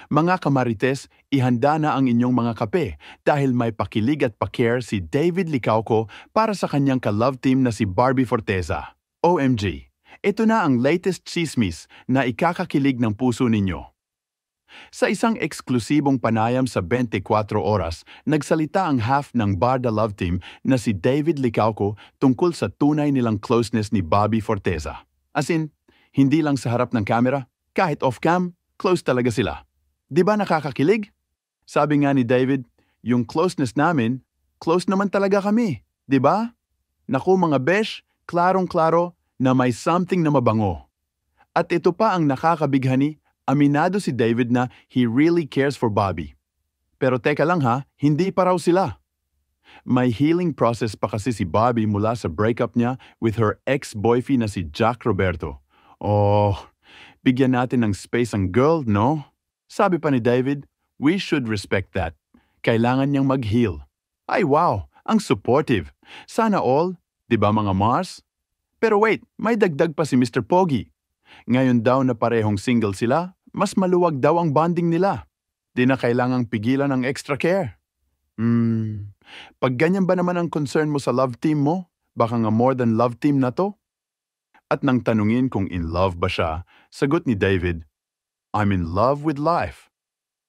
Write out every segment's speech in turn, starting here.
Mga kamarites, ihanda na ang inyong mga kape dahil may pakilig at pa-care si David Licauco para sa kanyang ka-love team na si Barbie Forteza. OMG! Ito na ang latest chismis na ikakakilig ng puso ninyo. Sa isang eksklusibong panayam sa 24 oras, nagsalita ang half ng Barda Love Team na si David Licauco tungkol sa tunay nilang closeness ni Barbie Forteza. As in, hindi lang sa harap ng camera, kahit off-cam, close talaga sila. Di ba nakakakilig? Sabi nga ni David, yung closeness namin, close naman talaga kami. Di ba? Naku mga besh, klarong-klaro na may something na mabango. At ito pa ang nakakabighani, aminado si David na he really cares for Bobby. Pero teka lang ha, hindi pa raw sila. May healing process pa kasi si Bobby mula sa breakup niya with her ex-boyfriend na si Jack Roberto. Oh, bigyan natin ng space ang girl, no? Sabi pa ni David, we should respect that. Kailangan niyang mag-heal. Ay wow, ang supportive. Sana all, di ba mga Mars? Pero wait, may dagdag pa si Mr. Pogi. Ngayon daw na parehong single sila, mas maluwag daw ang bonding nila. Di na kailangang pigilan ng extra care. Pag ganyan ba naman ang concern mo sa love team mo, baka nga more than love team na to? At nang tanungin kung in love ba siya, sagot ni David, I'm in love with life.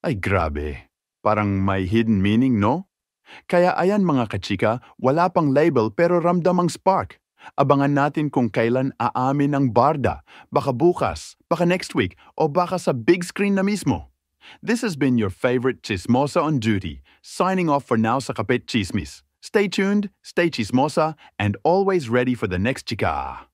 Ay grabe, parang may hidden meaning, no? Kaya ayan mga kachika, wala pang label pero ramdam ang spark. Abangan natin kung kailan aamin ang Barda, baka bukas, baka next week, o baka sa big screen na mismo. This has been your favorite Chismosa on duty, signing off for now sa Kapit Chismis. Stay tuned, stay chismosa, and always ready for the next chika.